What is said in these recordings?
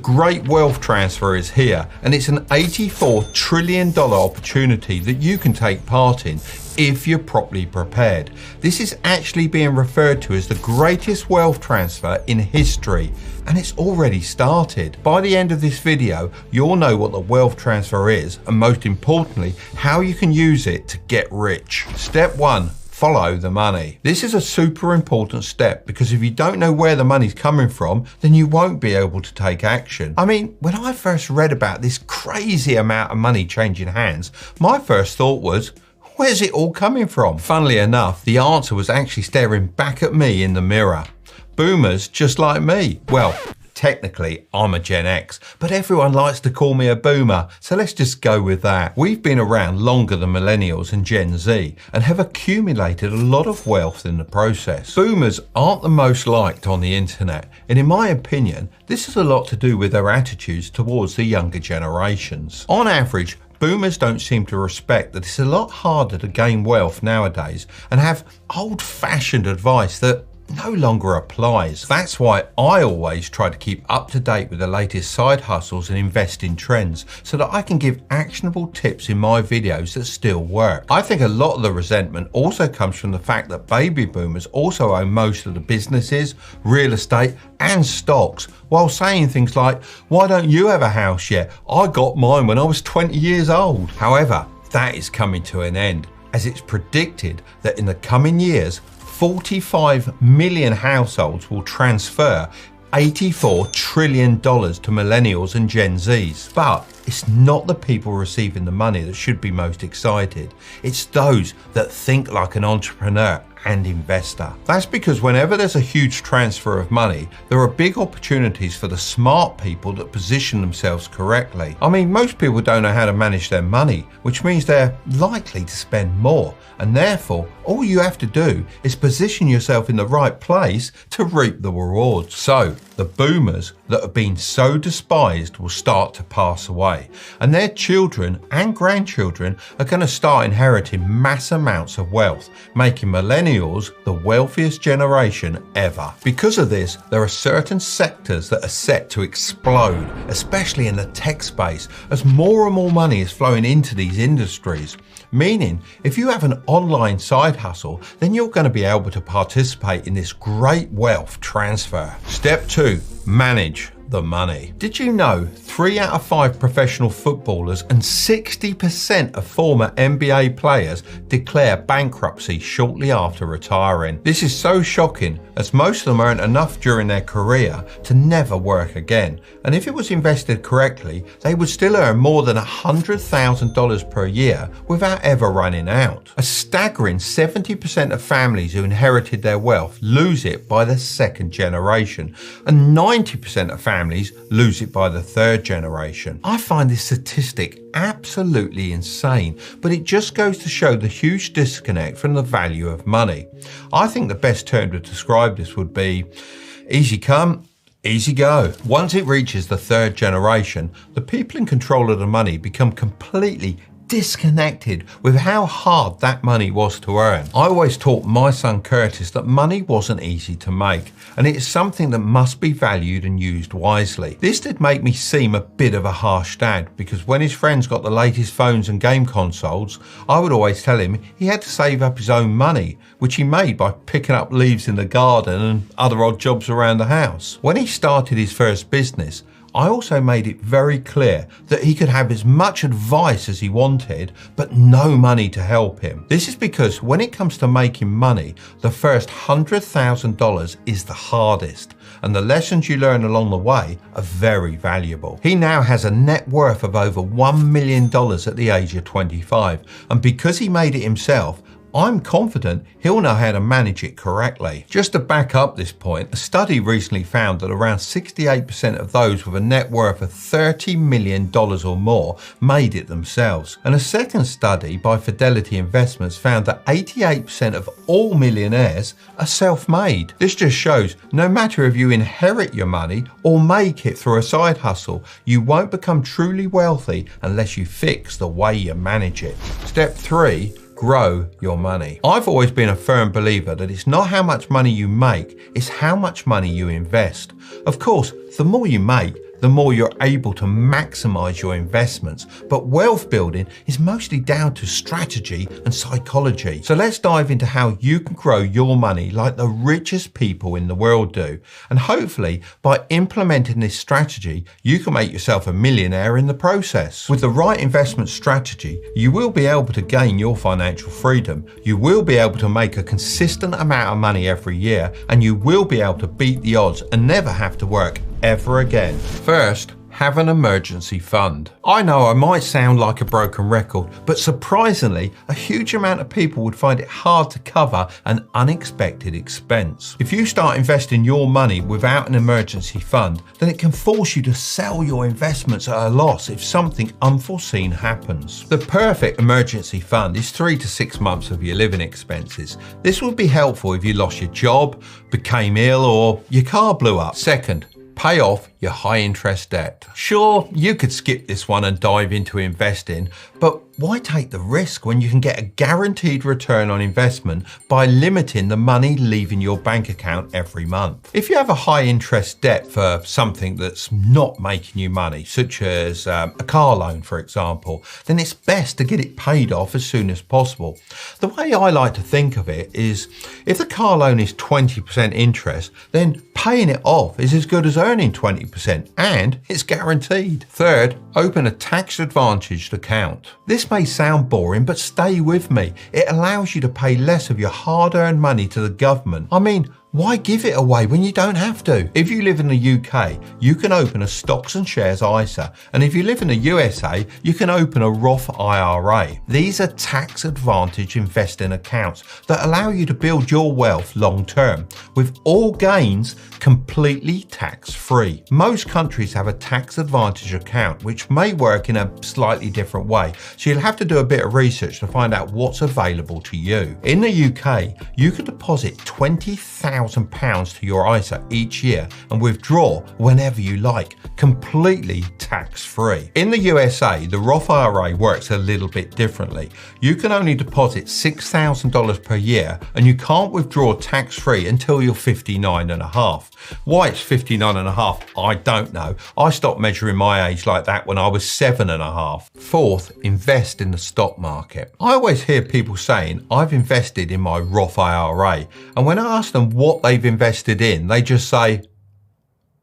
Great wealth transfer is here, and it's an $84 trillion opportunity that you can take part in if you're properly prepared. This is actually being referred to as the greatest wealth transfer in history, and it's already started. By the end of this video, you'll know what the wealth transfer is, and most importantly, how you can use it to get rich. Step 1. Follow the money. This is a super important step because if you don't know where the money's coming from, then you won't be able to take action. I mean, when I first read about this crazy amount of money changing hands, my first thought was, where's it all coming from? Funnily enough, the answer was actually staring back at me in the mirror. Boomers just like me. Well, technically, I'm a Gen X, but everyone likes to call me a boomer, so let's just go with that. We've been around longer than millennials and Gen Z and have accumulated a lot of wealth in the process. Boomers aren't the most liked on the internet, and in my opinion, this has a lot to do with their attitudes towards the younger generations. On average, boomers don't seem to respect that it's a lot harder to gain wealth nowadays and have old-fashioned advice that no longer applies. That's why I always try to keep up to date with the latest side hustles and invest in trends so that I can give actionable tips in my videos that still work. I think a lot of the resentment also comes from the fact that baby boomers also own most of the businesses, real estate and stocks, while saying things like, why don't you have a house yet? I got mine when I was 20 years old. However, that is coming to an end, as it's predicted that in the coming years, 45 million households will transfer $84 trillion to millennials and Gen Zs. But it's not the people receiving the money that should be most excited. It's those that think like an entrepreneur and investor. That's because whenever there's a huge transfer of money, there are big opportunities for the smart people that position themselves correctly. I mean, most people don't know how to manage their money, which means they're likely to spend more. And therefore, all you have to do is position yourself in the right place to reap the rewards. So, the boomers that have been so despised will start to pass away, and their children and grandchildren are going to start inheriting mass amounts of wealth, making millennials the wealthiest generation ever. Because of this, there are certain sectors that are set to explode, especially in the tech space, as more and more money is flowing into these industries. Meaning, if you have an online side hustle, then you're going to be able to participate in this great wealth transfer. Step 2, manage the money. Did you know 3 out of 5 professional footballers and 60% of former NBA players declare bankruptcy shortly after retiring? This is so shocking, as most of them earned enough during their career to never work again. And if it was invested correctly, they would still earn more than $100,000 per year without ever running out. A staggering 70% of families who inherited their wealth lose it by the second generation, and 90% of families lose it by the third generation. I find this statistic absolutely insane, but it just goes to show the huge disconnect from the value of money. I think the best term to describe this would be easy come, easy go. Once it reaches the third generation, the people in control of the money become completely disconnected with how hard that money was to earn. I always taught my son Curtis that money wasn't easy to make, and it is something that must be valued and used wisely. This did make me seem a bit of a harsh dad, because when his friends got the latest phones and game consoles, I would always tell him he had to save up his own money, which he made by picking up leaves in the garden and other odd jobs around the house. When he started his first business, I also made it very clear that he could have as much advice as he wanted, but no money to help him. This is because when it comes to making money, the first $100,000 is the hardest, and the lessons you learn along the way are very valuable. He now has a net worth of over $1 million at the age of 25, and because he made it himself, I'm confident he'll know how to manage it correctly. Just to back up this point, a study recently found that around 68% of those with a net worth of $30 million or more made it themselves. And a second study by Fidelity Investments found that 88% of all millionaires are self-made. This just shows no matter if you inherit your money or make it through a side hustle, you won't become truly wealthy unless you fix the way you manage it. Step 3. Grow your money. I've always been a firm believer that it's not how much money you make, it's how much money you invest. Of course, the more you make, the more you're able to maximize your investments. But wealth building is mostly down to strategy and psychology. So let's dive into how you can grow your money like the richest people in the world do. And hopefully, by implementing this strategy, you can make yourself a millionaire in the process. With the right investment strategy, you will be able to gain your financial freedom. You will be able to make a consistent amount of money every year, and you will be able to beat the odds and never have to work ever again. First, have an emergency fund. I know I might sound like a broken record, but surprisingly, a huge amount of people would find it hard to cover an unexpected expense. If you start investing your money without an emergency fund, then it can force you to sell your investments at a loss if something unforeseen happens. The perfect emergency fund is 3 to 6 months of your living expenses. This would be helpful if you lost your job, became ill, or your car blew up. Second, pay off your high interest debt. Sure, you could skip this one and dive into investing, but why take the risk when you can get a guaranteed return on investment by limiting the money leaving your bank account every month? If you have a high interest debt for something that's not making you money, such as a car loan, for example, then it's best to get it paid off as soon as possible. The way I like to think of it is, if the car loan is 20% interest, then paying it off is as good as earning 20%, and it's guaranteed. Third, open a tax advantaged account. This may sound boring, but stay with me. It allows you to pay less of your hard-earned money to the government. I mean, why give it away when you don't have to? If you live in the UK, you can open a stocks and shares ISA. And if you live in the USA, you can open a Roth IRA. These are tax advantage investing accounts that allow you to build your wealth long term, with all gains completely tax free. Most countries have a tax advantage account, which may work in a slightly different way. So you'll have to do a bit of research to find out what's available to you. In the UK, you can deposit £20,000 to your ISA each year and withdraw whenever you like, completely tax-free. In the USA, the Roth IRA works a little bit differently. You can only deposit $6,000 per year, and you can't withdraw tax-free until you're 59 and a half. Why it's 59 and a half, I don't know. I stopped measuring my age like that when I was 7 and a half. Fourth, invest in the stock market. I always hear people saying, I've invested in my Roth IRA, and when I ask them what they've invested in, they just say,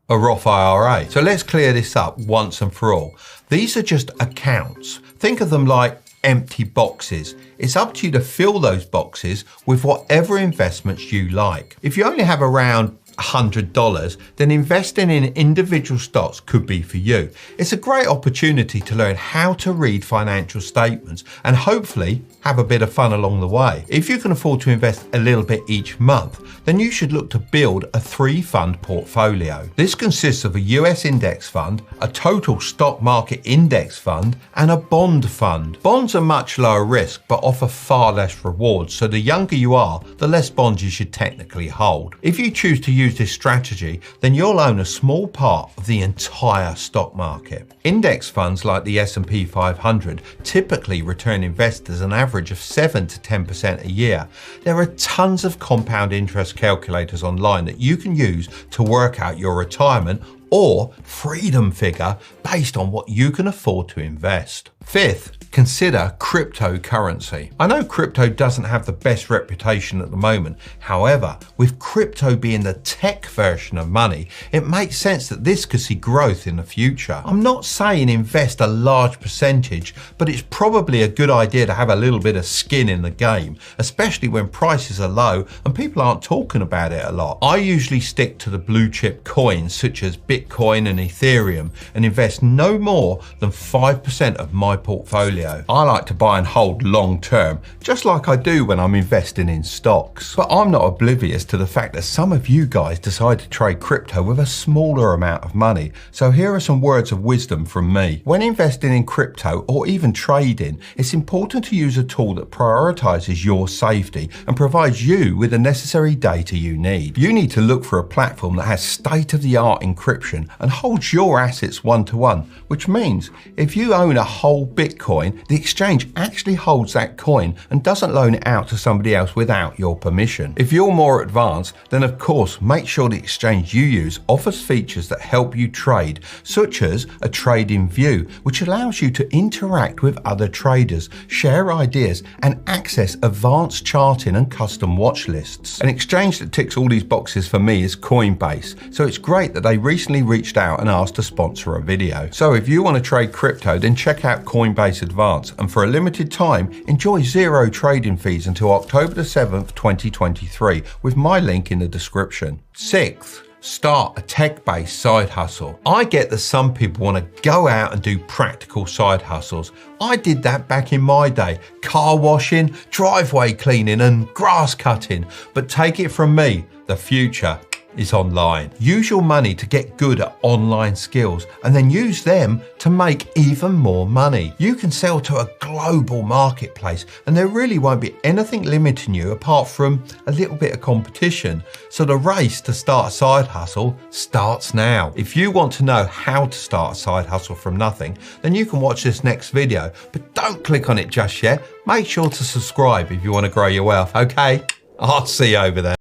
a Roth IRA. So let's clear this up once and for all. These are just accounts. Think of them like empty boxes. It's up to you to fill those boxes with whatever investments you like. If you only have around $100, then investing in individual stocks could be for you. It's a great opportunity to learn how to read financial statements and hopefully have a bit of fun along the way. If you can afford to invest a little bit each month, then you should look to build a 3-fund portfolio. This consists of a US index fund, a total stock market index fund, and a bond fund. Bonds are much lower risk but offer far less rewards, so the younger you are, the less bonds you should technically hold. If you choose to use this strategy, then you'll own a small part of the entire stock market. Index funds like the S&P 500 typically return investors an average of 7 to 10% a year. There are tons of compound interest calculators online that you can use to work out your retirement or freedom figure based on what you can afford to invest. Fifth, consider cryptocurrency. I know crypto doesn't have the best reputation at the moment. However, with crypto being the tech version of money, it makes sense that this could see growth in the future. I'm not saying invest a large percentage, but it's probably a good idea to have a little bit of skin in the game, especially when prices are low and people aren't talking about it a lot. I usually stick to the blue chip coins such as Bitcoin and Ethereum and invest no more than 5% of my portfolio. I like to buy and hold long term, just like I do when I'm investing in stocks. But I'm not oblivious to the fact that some of you guys decide to trade crypto with a smaller amount of money. So here are some words of wisdom from me. When investing in crypto or even trading, it's important to use a tool that prioritizes your safety and provides you with the necessary data you need. You need to look for a platform that has state-of-the-art encryption subscription and holds your assets one-to-one, which means if you own a whole Bitcoin, the exchange actually holds that coin and doesn't loan it out to somebody else without your permission. If you're more advanced, then of course make sure the exchange you use offers features that help you trade, such as a trading view, which allows you to interact with other traders, share ideas, and access advanced charting and custom watch lists. An exchange that ticks all these boxes for me is Coinbase, so it's great that they recently reached out and asked to sponsor a video. So if you want to trade crypto, then check out Coinbase Advanced, and for a limited time, enjoy 0 trading fees until October the 7th, 2023, with my link in the description. Sixth, start a tech-based side hustle. I get that some people want to go out and do practical side hustles. I did that back in my day, car washing, driveway cleaning and grass cutting. But take it from me, the future is online. Use your money to get good at online skills and then use them to make even more money. You can sell to a global marketplace and there really won't be anything limiting you apart from a little bit of competition. So the race to start a side hustle starts now. If you want to know how to start a side hustle from nothing, then you can watch this next video, but don't click on it just yet. Make sure to subscribe if you want to grow your wealth, okay? I'll see you over there.